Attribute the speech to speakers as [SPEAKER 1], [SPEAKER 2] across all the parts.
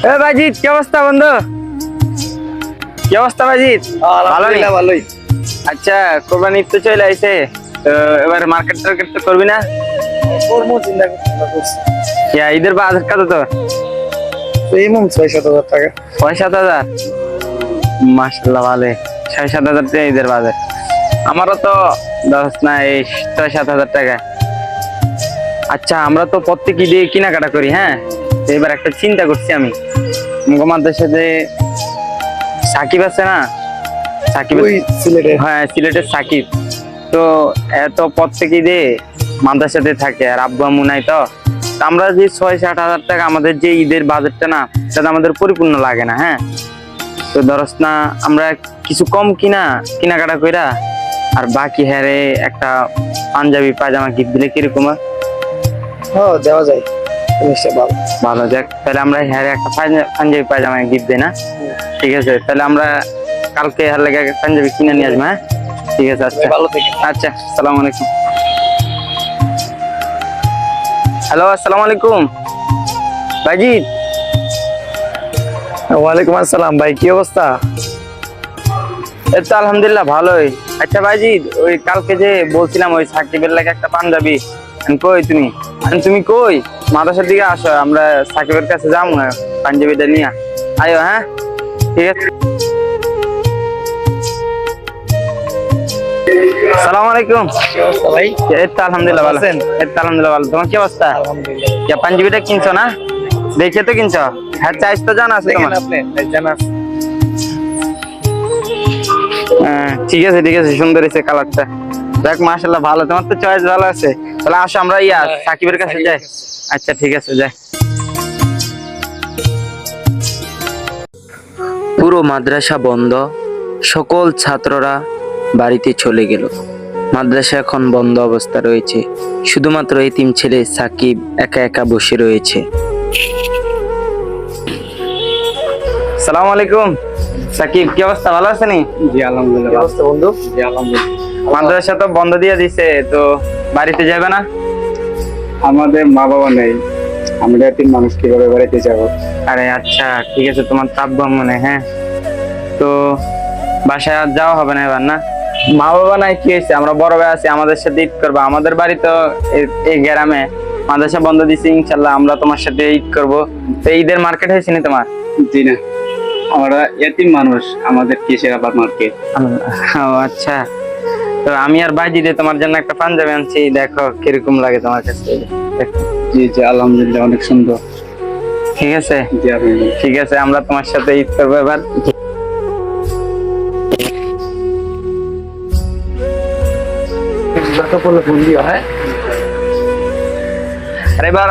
[SPEAKER 1] বাজিত, কি অবস্থা বন্ধু? কি অবস্থা বাজিত?
[SPEAKER 2] ভালোই।
[SPEAKER 1] আচ্ছা, কোরবানি ঈদ তো চলে আইছে, তো এবার মার্কেট টার্কেট তো করবি না? ঈদের বাজার কত তোর?
[SPEAKER 2] 6-7 হাজার টাকা।
[SPEAKER 1] 6-7 হাজার? মাশাআল্লাহ, ভালো। 6-7 হাজার টাকা ঈদের বাজার। আমারও তো দশ না, এই 6-7 হাজার টাকা। আচ্ছা, আমরা তো প্রত্যেক ঈদে কেনাকাটা করি, হ্যাঁ। তো এবার একটা চিন্তা করছি আমি, আমাদের সাথে সাকিব আছে না, সাকিব, হ্যাঁ সিলেটের সাকিব। তো এত প্রত্যেক ঈদে মাদ্রাসাতে থাকে, আর আব্বু আম্মু নাই। তো আমরা যে 6-7 হাজার টাকা আমাদের যে ঈদের বাজেটটা না, সেটা আমাদের পরিপূর্ণ লাগে না, হ্যাঁ। তো ধরস না, আমরা কিছু কম কেনাকাটা কইরা আর বাকি হারে একটা পাঞ্জাবি পায়জামা গিফট দিলে কিরকম?
[SPEAKER 2] দেওয়া যায়,
[SPEAKER 1] ভালো। যাক, তাহলে আমরা হারে একটা পাঞ্জাবি পায়জামা গিফট দিই না? ঠিক আছে, তাহলে আমরা কালকে হার লেগে পাঞ্জাবি কিনে নিয়ে আসবো, হ্যাঁ। ঠিক আছে, আচ্ছা আচ্ছা, আসসালামু আলাইকুম। হ্যালো, আসসালামু আলাইকুম ভাইজিৎ।
[SPEAKER 2] ওয়ালাইকুম আসসালাম ভাই, কি অবস্থা?
[SPEAKER 1] এই তো আলহামদুলিল্লাহ, ভালোই। আচ্ছা ভাইজিৎ, ওই কালকে যে বলছিলাম ওই সাকিবের লাগে একটা পাঞ্জাবি, কই তুমি কই? মাদ্রাসার দিকে আসো, আমরা সাকিবের কাছে যাবো না, পাঞ্জাবিটা নিয়ে আয়ো, হ্যাঁ। ঠিক আছে, আসসালামু আলাইকুম।
[SPEAKER 2] কি অবস্থা ভাই?
[SPEAKER 1] এই তো আলহামদুলিল্লাহ ভালো। এই তো আলহামদুলিল্লাহ ভালো। তোমার কি অবস্থা?
[SPEAKER 2] আলহামদুলিল্লাহ।
[SPEAKER 1] পাঞ্জাবিটা কিনছো না? দেখে তো কিনছো? হ্যাঁ, চাইজ তো জানা আছে তোমার। ঠিক আছে, সুন্দর হয়েছে কালারটা। দেখ, মাশাআল্লাহ, ভালো। তোমার তো চয়েস ভালো আছে। তাহলে আসো, আমরা সাকিবের কাছে যাই। আচ্ছা, ঠিক আছে, যাই।
[SPEAKER 3] পুরো মাদ্রাসা বন্ধ, সকল ছাত্ররা বাড়িতে চলে গেল। মাদ্রাসা এখন বন্ধ অবস্থা রয়েছে, শুধুমাত্র এতিম ছেলে সাকিব একা একা বসে রয়েছে।
[SPEAKER 1] আসসালামু আলাইকুম সাকিব, কি অবস্থা? ভালো আছেন?
[SPEAKER 2] জি আলহামদুলিল্লাহ। কি অবস্থা বন্ধু? জি আলহামদুলিল্লাহ।
[SPEAKER 1] মাদ্রাসা তো বন্ধ দিয়ে দিছে, তো বাড়িতে যাবে না?
[SPEAKER 2] আমাদের মা বাবা নেই, আমরা তিন মানুষ কিভাবে বাড়িতে যাব?
[SPEAKER 1] আরে আচ্ছা, ঠিক আছে, তোমার তাব্বা মনে, হ্যাঁ। তো বাসায় আর যাওয়া হবে না এবার, না? মা বাবা নাই, কি হয়েছে? আমরা বড় ভাই আছি, আমাদের সাথে ঈদ করবো। আমাদের বাড়ি তো এই গ্রামে, মাদ্রাসা বন্ধ দিছে, ইনশাল্লাহ আমরা তোমার সাথে ঈদ করবো। তো ঈদের মার্কেট হয়েছে না তোমার?
[SPEAKER 2] জি না, আমরা এতিম মানুষ, আমাদের কিসের আবার মার্কেট?
[SPEAKER 1] ও আচ্ছা, তো আমি আর বাইজি দিয়ে তোমার জন্য একটা পাঞ্জাবি আনছি, দেখো কিরকম লাগে তোমার কাছে, দেখো।
[SPEAKER 2] জি জি আলহামদুলিল্লাহ, অনেক সুন্দর।
[SPEAKER 1] ঠিক আছে,
[SPEAKER 2] জি আলহামদুলিল্লাহ।
[SPEAKER 1] ঠিক আছে, আমরা তোমার সাথে ঈদ করবো এবার। আর এবার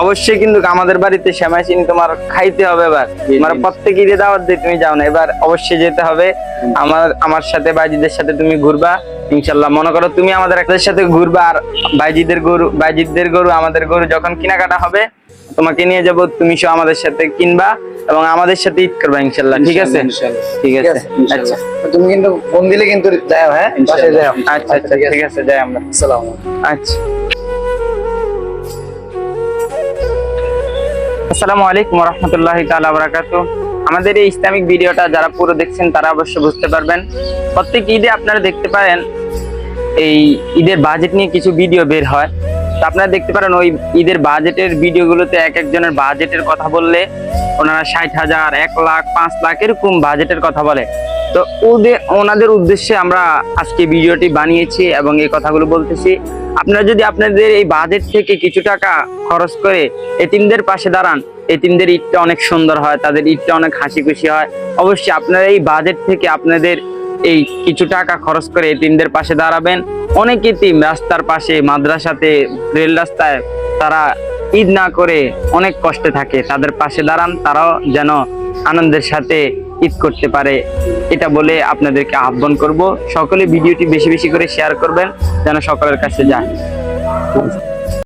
[SPEAKER 1] অবশ্যই কিন্তু আমাদের বাড়িতে সেমাই চিনি তোমার খাইতে হবে। এবার তোমার প্রত্যেক ঈদে দাওয়াত দিয়ে তুমি যাও না, এবার অবশ্যই যেতে হবে। আমার সাথে বাইজিদের সাথে তুমি ঘুরবা ইনশাল্লাহ। মনে করো তুমি আমাদের একদের সাথে ঘুরবা, আর বাইজিদের গরু আমাদের গরু যখন কেনাকাটা হবে তোমাকে নিয়ে যাব, তুমি সব আমাদের সাথে কিনবা এবং আমাদের সাথে ঈদ করবা ইনশাল্লাহ। ঠিক আছে, ঠিক আছে, আচ্ছা।
[SPEAKER 2] তুমি কিন্তু ফোন দিলে কিন্তু যাও, হ্যাঁ বাসায় যাও।
[SPEAKER 1] আচ্ছা আচ্ছা, ঠিক আছে, যাই আমরা।
[SPEAKER 2] আসসালামু আলাইকুম।
[SPEAKER 1] আচ্ছা, আসসালামু আলাইকুম ওয়া রাহমাতুল্লাহি তাআলা ওয়া বারাকাতুহু। আমাদের এই ইসলামিক ভিডিওটা যারা পুরো দেখছেন তারা অবশ্যই বুঝতে পারবেন, প্রত্যেক ঈদে আপনারা দেখতে পারেন এই ঈদের বাজেট নিয়ে কিছু ভিডিও বের হয়। তো আপনারা দেখতে পারেন ওই ঈদের বাজেটের ভিডিওগুলোতে এক একজনের বাজেটের কথা বললে ওনারা 60,000, 1 লাখ, 5 লাখ এরকম বাজেটের কথা বলে। তো ওনাদের উদ্দেশ্যে আমরা আজকে ভিডিওটি বানিয়েছি এবং এই কথাগুলো বলতেছি। আপনারা যদি আপনাদের এই বাজেট থেকে কিছু টাকা খরচ করে এতিমদের পাশে দাঁড়ান, এতিমদের ঈদটা অনেক সুন্দর হয়, তাদের ঈদটা অনেক হাসি খুশি হয়। অবশ্যই আপনারা এই বাজেট থেকে আপনাদের এই কিছু টাকা খরচ করে এতিমদের পাশে দাঁড়াবেন। অনেক এতিম রাস্তার পাশে, মাদ্রাসাতে, রেল রাস্তায় তারা ঈদ না করে অনেক কষ্টে থাকে, তাদের পাশে দাঁড়ান, তারাও যেন আনন্দের সাথে ঈদ করতে পারে, এটা বলে আপনাদেরকে আহ্বান করব। সকলে ভিডিওটি বেশি বেশি করে শেয়ার করবেন যেন সকলের কাছে যায়।